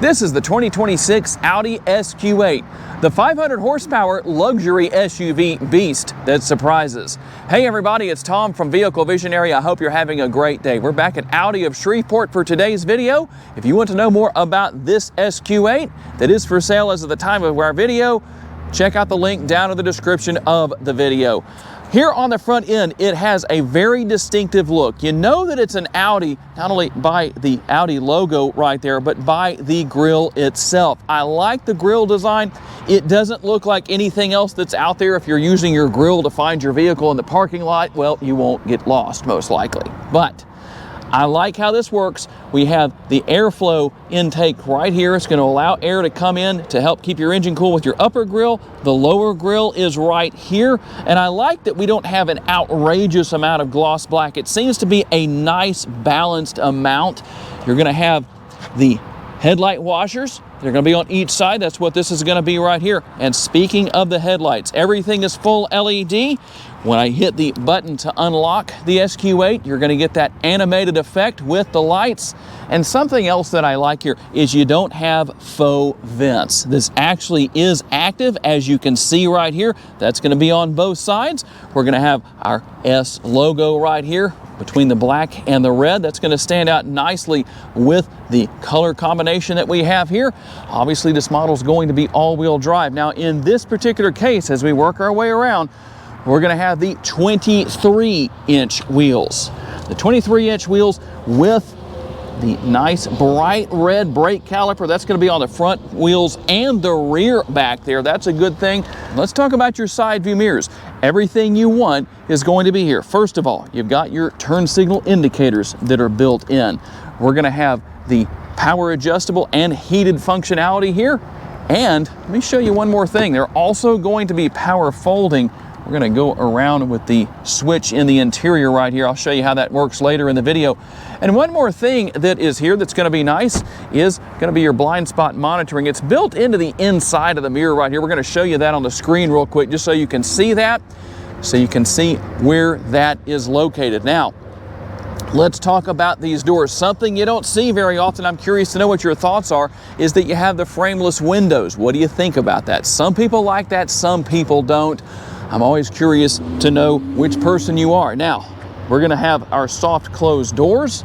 This is the 2026 Audi SQ8, the 500 horsepower luxury SUV beast that surprises. Hey everybody, it's Tom from Vehicle Visionary. I hope you're having a great day. We're back at Audi of Shreveport for today's video. If you want to know more about this SQ8 that is for sale as of the time of our video, check out the link down in the description of the video. Here on the front end, it has a very distinctive look. You know that it's an Audi, not only by the Audi logo right there, but by the grille itself. I like the grille design. It doesn't look like anything else that's out there. If you're using your grille to find your vehicle in the parking lot, well, you won't get lost most likely. But I like how this works. We have the airflow intake right here. It's going to allow air to come in to help keep your engine cool with your upper grille. The lower grille is right here. And I like that we don't have an outrageous amount of gloss black. It seems to be a nice balanced amount. You're going to have the headlight washers. They're going to be on each side. That's what this is going to be right here. And speaking of the headlights, everything is full LED. When I hit the button to unlock the SQ8, you're going to get that animated effect with the lights. And something else that I like here is you don't have faux vents. This actually is active, as you can see right here. That's going to be on both sides. We're going to have our S logo right here between the black and the red. That's going to stand out nicely with the color combination that we have here. Obviously, this model is going to be all-wheel drive. Now, in this particular case, as we work our way around, we're going to have the 23-inch wheels. The 23-inch wheels with the nice bright red brake caliper. That's going to be on the front wheels and the rear back there. That's a good thing. Let's talk about your side view mirrors. Everything you want is going to be here. First of all, you've got your turn signal indicators that are built in. We're going to have the power adjustable and heated functionality here. And let me show you one more thing. They're also going to be power folding. We're going to go around with the switch in the interior right here. I'll show you how that works later in the video. And one more thing that is here that's going to be nice is going to be your blind spot monitoring. It's built into the inside of the mirror right here. We're going to show you that on the screen real quick just so you can see that, so you can see where that is located. Now, let's talk about these doors. Something you don't see very often, I'm curious to know what your thoughts are, is that you have the frameless windows. What do you think about that? Some people like that, some people don't. I'm always curious to know which person you are. Now, we're gonna have our soft closed doors.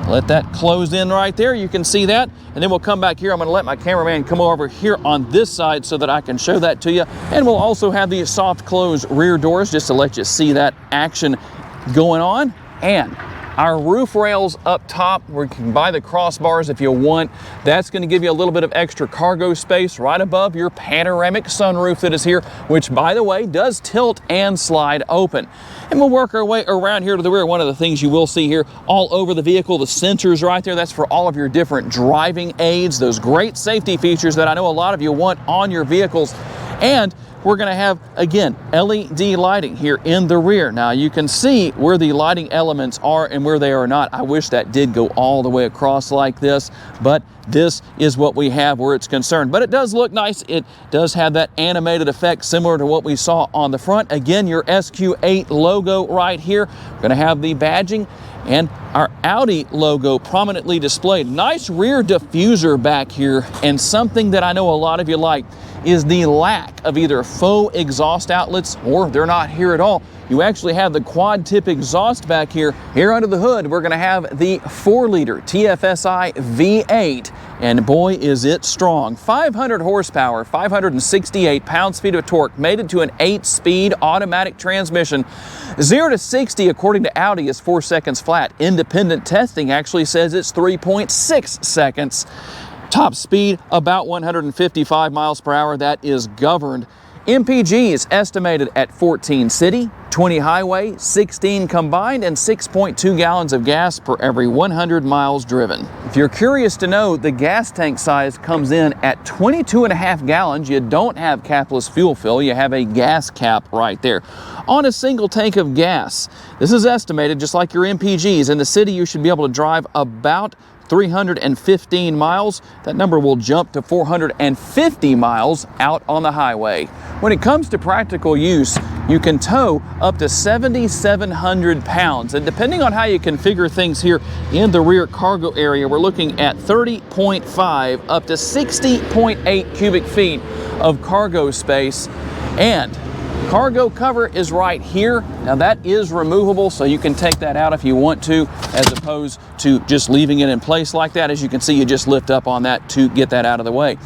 Let that close in right there. You can see that. And then we'll come back here. I'm gonna let my cameraman come over here on this side so that I can show that to you. And we'll also have the soft closed rear doors just to let you see that action going on. And our roof rails up top, where you can buy the crossbars if you want. That's going to give you a little bit of extra cargo space right above your panoramic sunroof that is here, which, by the way, does tilt and slide open. And we'll work our way around here to the rear. One of the things you will see here all over the vehicle, the sensors right there, that's for all of your different driving aids, those great safety features that I know a lot of you want on your vehicles. And we're going to have, again, LED lighting here in the rear. Now, you can see where the lighting elements are and where they are not. I wish that did go all the way across like this, but this is what we have where it's concerned. But it does look nice. It does have that animated effect similar to what we saw on the front. Again, your SQ8 logo right here. We're going to have the badging and our Audi logo prominently displayed. Nice rear diffuser back here, and something that I know a lot of you like is the lack of either faux exhaust outlets, or they're not here at all. You actually have the quad tip exhaust back here. Here under the hood, we're going to have the 4-liter TFSI V8, and boy is it strong. 500 horsepower, 568 pounds-feet of torque, made it to an 8-speed automatic transmission. 0 to 60, according to Audi, is 4 seconds flat. Independent testing actually says it's 3.6 seconds. Top speed, about 155 miles per hour. That is governed. MPG is estimated at 14 city, 20 highway, 16 combined, and 6.2 gallons of gas per every 100 miles driven. If you're curious to know, the gas tank size comes in at 22.5 gallons. You don't have capless fuel fill. You have a gas cap right there. On a single tank of gas, This is estimated, just like your MPGs. In the city, you should be able to drive about 315 miles. That number will jump to 450 miles out on the highway. When it comes to practical use, you can tow up to 7,700 pounds. And depending on how you configure things here in the rear cargo area, we're looking at 30.5 up to 60.8 cubic feet of cargo space. And cargo cover is right here. Now that is removable, so you can take that out if you want to, as opposed to just leaving it in place like that. As you can see, you just lift up on that to get that out of the way.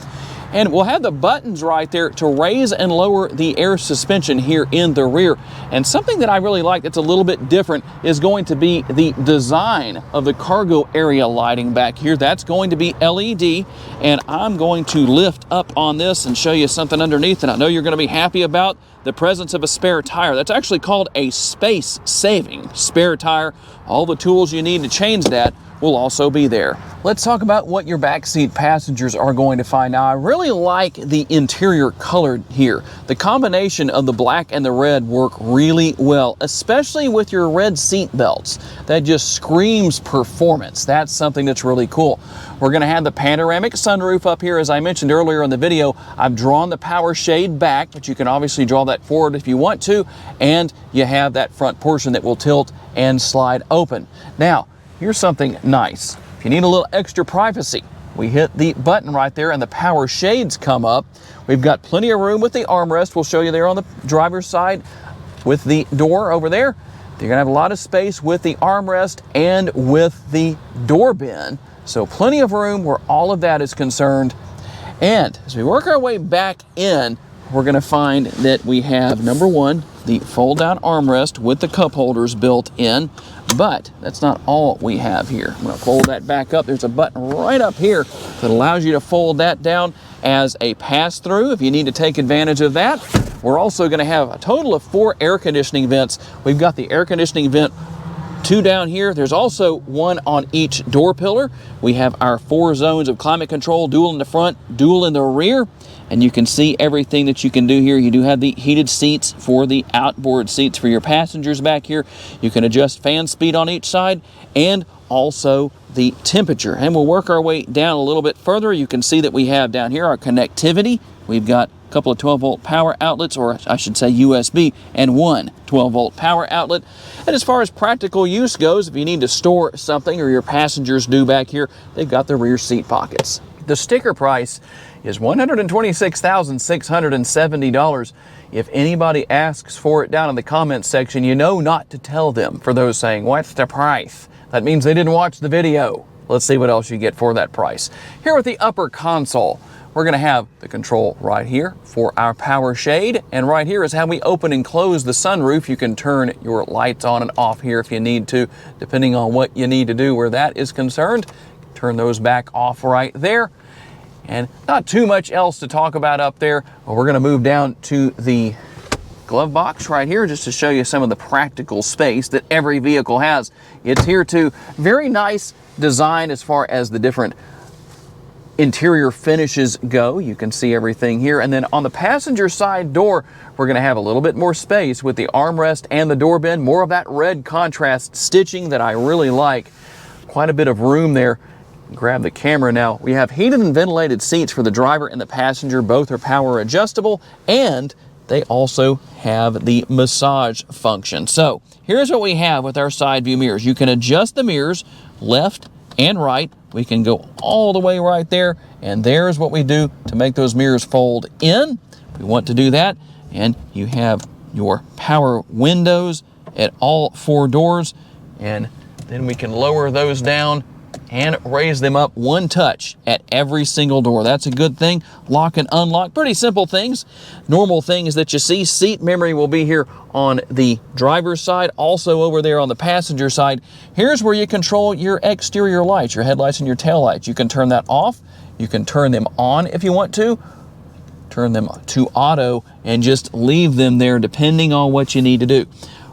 And we'll have the buttons right there to raise and lower the air suspension here in the rear. And something that I really like that's a little bit different is going to be the design of the cargo area lighting back here. That's going to be LED, and I'm going to lift up on this and show you something underneath, and I know you're going to be happy about the presence of a spare tire. That's actually called a space-saving spare tire. All the tools you need to change that will also be there. Let's talk about what your backseat passengers are going to find. Now, I really like the interior color here. The combination of the black and the red work really well, especially with your red seat belts. That just screams performance. That's something that's really cool. We're going to have the panoramic sunroof up here. As I mentioned earlier in the video, I've drawn the power shade back, but you can obviously draw that forward if you want to, and you have that front portion that will tilt and slide open. Now, here's something nice. If you need a little extra privacy, we hit the button right there and the power shades come up. We've got plenty of room with the armrest. We'll show you there on the driver's side with the door over there. You're gonna have a lot of space with the armrest and with the door bin. So plenty of room where all of that is concerned. And as we work our way back in, we're gonna find that we have, number one, the fold-down armrest with the cup holders built in. But that's not all we have here. I'm going to fold that back up. There's a button right up here that allows you to fold that down as a pass-through if you need to take advantage of that. We're also going to have a total of 4 air conditioning vents. We've got the air conditioning vent 2 down here. There's also 1 on each door pillar. We have our 4 zones of climate control, dual in the front, dual in the rear. And you can see everything that you can do here. You do have the heated seats for the outboard seats for your passengers back here. You can adjust fan speed on each side and also the temperature. And we'll work our way down a little bit further. You can see that we have down here our connectivity. We've got a couple of 12-volt power outlets, or I should say USB, and 1 12-volt power outlet. And as far as practical use goes, if you need to store something, or your passengers do back here, they've got the rear seat pockets. The sticker price is $126,670. If anybody asks for it down in the comments section, you know not to tell them. For those saying, what's the price? That means they didn't watch the video. Let's see what else you get for that price. Here with the upper console, we're gonna have the control right here for our power shade, and right here is how we open and close the sunroof. You can turn your lights on and off here if you need to, depending on what you need to do where that is concerned. Turn those back off right there. And not too much else to talk about up there. Well, we're going to move down to the glove box right here just to show you some of the practical space that every vehicle has. It's here too. Very nice design as far as the different interior finishes go. You can see everything here. And then on the passenger side door, we're going to have a little bit more space with the armrest and the door bin. More of that red contrast stitching that I really like. Quite a bit of room there. Grab the camera now. We have heated and ventilated seats for the driver and the passenger. Both are power adjustable, and they also have the massage function. So here's what we have with our side view mirrors. You can adjust the mirrors left and right. We can go all the way right there, and there's what we do to make those mirrors fold in. We want to do that, and you have your power windows at all 4 doors, and then we can lower those down and raise them up one touch at every single door. That's a good thing. Lock and unlock, pretty simple things. Normal things that you see. Seat memory will be here on the driver's side, also over there on the passenger side. Here's where you control your exterior lights, your headlights and your tail lights. You can turn that off. You can turn them on if you want to. Turn them to auto and just leave them there depending on what you need to do.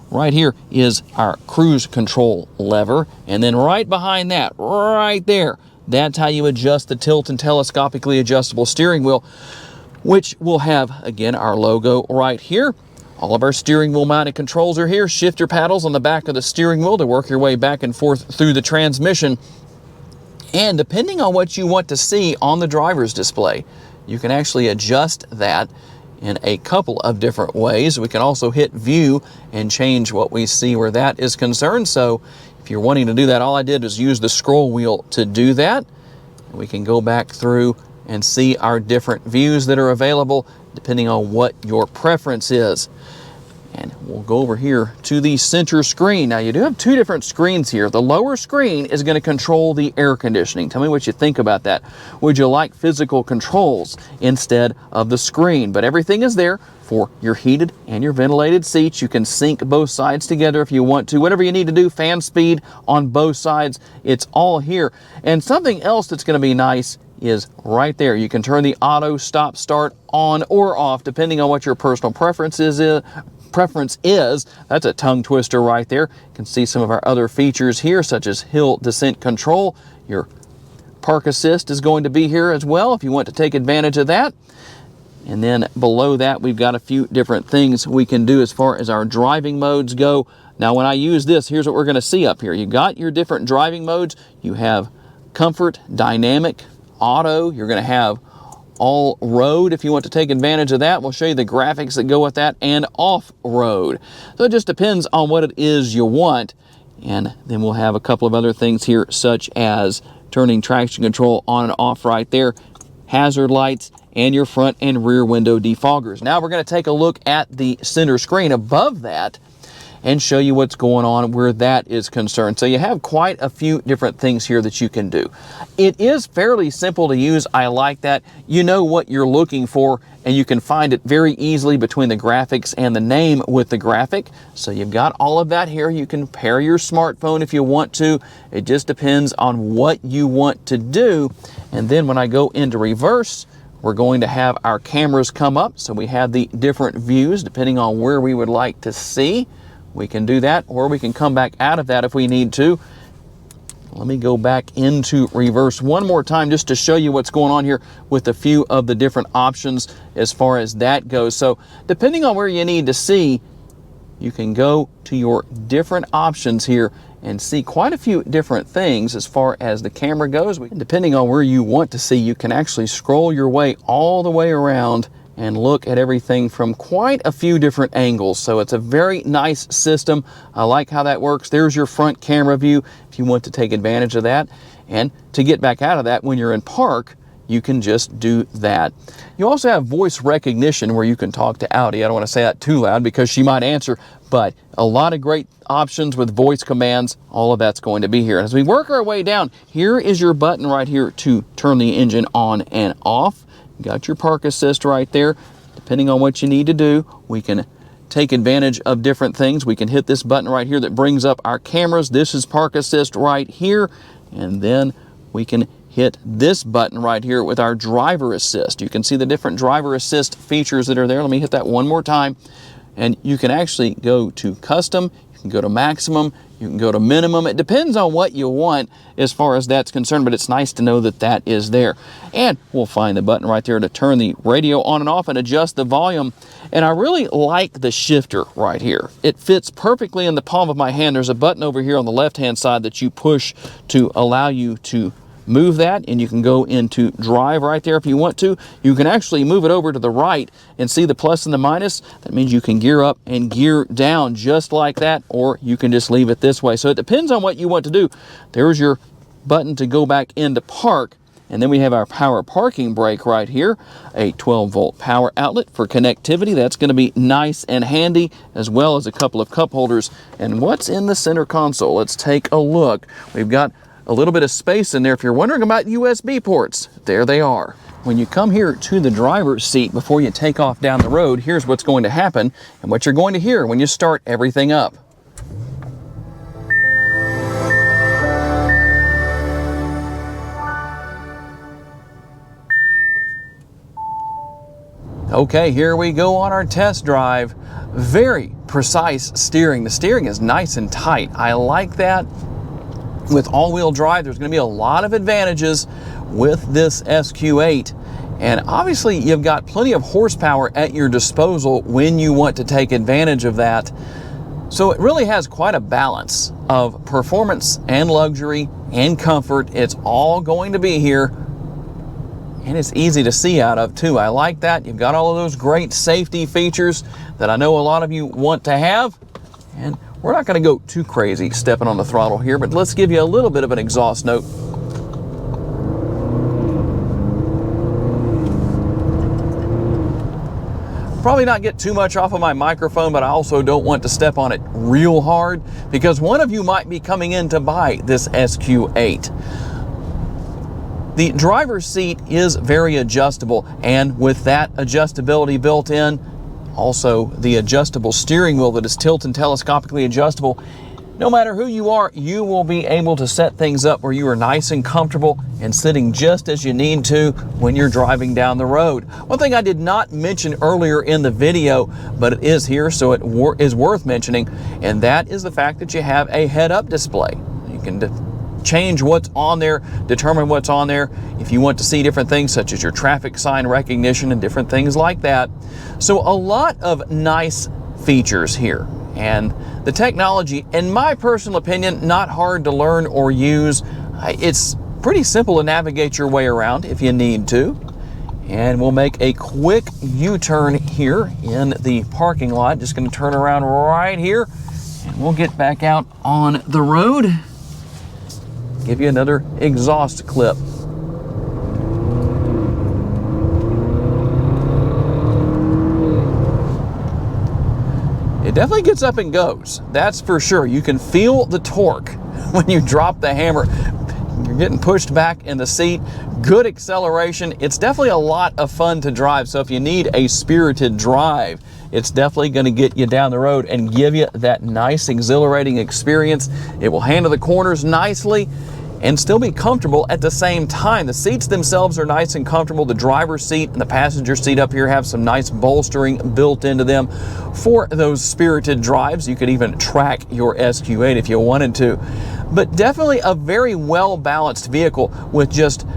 Right here is our cruise control lever, and then right behind that, right there, that's how you adjust the tilt and telescopically adjustable steering wheel, which will have, again, our logo right here. All of our steering wheel mounted controls are here. Shifter paddles on the back of the steering wheel to work your way back and forth through the transmission. And depending on what you want to see on the driver's display, you can actually adjust that in a couple of different ways. We can also hit view and change what we see where that is concerned. So if you're wanting to do that, all I did is use the scroll wheel to do that. We can go back through and see our different views that are available depending on what your preference is. And we'll go over here to the center screen. Now you do have two different screens here. The lower screen is going to control the air conditioning. Tell me what you think about that. Would you like physical controls instead of the screen? But everything is there for your heated and your ventilated seats. You can sync both sides together if you want to. Whatever you need to do, fan speed on both sides, it's all here. And something else that's going to be nice is right there. You can turn the auto stop start on or off depending on what your personal preference is. That's a tongue twister right there. You can see some of our other features here, such as hill descent control. Your park assist is going to be here as well if you want to take advantage of that. And then below that, we've got a few different things we can do as far as our driving modes go. Now, when I use this, here's what we're going to see up here. You got your different driving modes. You have comfort, dynamic, auto. You're going to have all road if you want to take advantage of that. We'll show you the graphics that go with that, and off road. So it just depends on what it is you want. And then we'll have a couple of other things here, such as turning traction control on and off right there, hazard lights, and your front and rear window defoggers. Now we're going to take a look at the center screen above that and show you what's going on where that is concerned. So you have quite a few different things here that you can do. It is fairly simple to use. I like that. You know what you're looking for, and you can find it very easily between the graphics and the name with the graphic. So you've got all of that here. You can pair your smartphone if you want to. It just depends on what you want to do. And then when I go into reverse, we're going to have our cameras come up. So we have the different views depending on where we would like to see. We can do that, or we can come back out of that if we need to. Let me go back into reverse one more time just to show you what's going on here with a few of the different options as far as that goes. So depending on where you need to see, you can go to your different options here and see quite a few different things as far as the camera goes. Depending on where you want to see, you can actually scroll your way all the way around and look at everything from quite a few different angles. So it's a very nice system. I like how that works. There's your front camera view if you want to take advantage of that. And to get back out of that when you're in park, you can just do that. You also have voice recognition where you can talk to Audi. I don't want to say that too loud because she might answer, but a lot of great options with voice commands. All of that's going to be here. As we work our way down, here is your button right here to turn the engine on and off. You got your park assist right there. Depending on what you need to do, we can take advantage of different things. We can hit this button right here that brings up our cameras. This is park assist right here. And then we can hit this button right here with our driver assist. You can see the different driver assist features that are there. Let me hit that one more time. And you can actually go to custom, you can go to maximum, you can go to minimum. It depends on what you want as far as that's concerned, but it's nice to know that that is there. And we'll find the button right there to turn the radio on and off and adjust the volume. And I really like the shifter right here. It fits perfectly in the palm of my hand. There's a button over here on the left-hand side that you push to allow you to move that, and you can go into drive right there if you want to. You can actually move it over to the right and see the plus and the minus. That means you can gear up and gear down just like that, or you can just leave it this way. So it depends on what you want to do. There's your button to go back into park. And then we have our power parking brake right here, a 12-volt power outlet for connectivity. That's going to be nice and handy, as well as a couple of cup holders. And what's in the center console? Let's take a look. We've got a little bit of space in there. If you're wondering about USB ports, there they are. When you come here to the driver's seat before you take off down the road, here's what's going to happen and what you're going to hear when you start everything up. Okay, here we go on our test drive. Very precise steering. The steering is nice and tight. I like that. With all-wheel drive, there's going to be a lot of advantages with this SQ8. And obviously you've got plenty of horsepower at your disposal when you want to take advantage of that. So it really has quite a balance of performance and luxury and comfort. It's all going to be here, and it's easy to see out of too. I like that. You've got all of those great safety features that I know a lot of you want to have. And we're not going to go too crazy stepping on the throttle here, but let's give you a little bit of an exhaust note. Probably not get too much off of my microphone, but I also don't want to step on it real hard because one of you might be coming in to buy this SQ8. The driver's seat is very adjustable, and with that adjustability built in, also the adjustable steering wheel that is tilt and telescopically adjustable. No matter who you are, you will be able to set things up where you are nice and comfortable and sitting just as you need to when you're driving down the road. One thing I did not mention earlier in the video, but it is here, so it is worth mentioning, and that is the fact that you have a head-up display. You can change what's on there, determine what's on there if you want to see different things such as your traffic sign recognition and different things like that. So a lot of nice features here. And the technology, in my personal opinion, not hard to learn or use. It's pretty simple to navigate your way around if you need to. And we'll make a quick U-turn here in the parking lot. Just going to turn around right here, and we'll get back out on the road. Give you another exhaust clip. It definitely gets up and goes, that's for sure. You can feel the torque when you drop the hammer. You're getting pushed back in the seat. Good acceleration. It's definitely a lot of fun to drive. So if you need a spirited drive, it's definitely going to get you down the road and give you that nice, exhilarating experience. It will handle the corners nicely and still be comfortable at the same time. The seats themselves are nice and comfortable. The driver's seat and the passenger seat up here have some nice bolstering built into them for those spirited drives. You could even track your SQ8 if you wanted to. But definitely a very well-balanced vehicle with just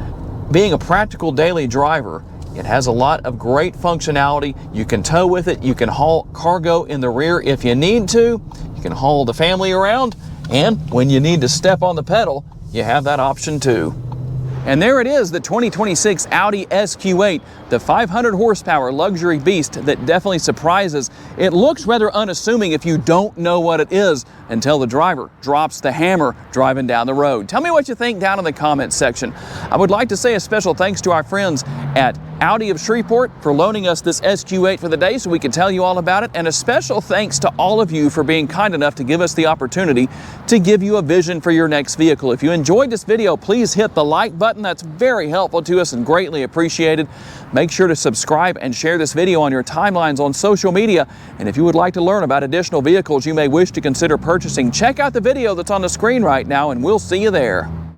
being a practical daily driver. It has a lot of great functionality. You can tow with it. You can haul cargo in the rear if you need to. You can haul the family around. And when you need to step on the pedal, you have that option too. And there it is, the 2026 Audi SQ8, the 500 horsepower luxury beast that definitely surprises. It looks rather unassuming if you don't know what it is until the driver drops the hammer driving down the road. Tell me what you think down in the comments section. I would like to say a special thanks to our friends at Audi of Shreveport for loaning us this SQ8 for the day so we can tell you all about it, and a special thanks to all of you for being kind enough to give us the opportunity to give you a vision for your next vehicle. If you enjoyed this video, please hit the like button. That's very helpful to us and greatly appreciated. Make sure to subscribe and share this video on your timelines on social media. And if you would like to learn about additional vehicles you may wish to consider purchasing, check out the video that's on the screen right now, and we'll see you there.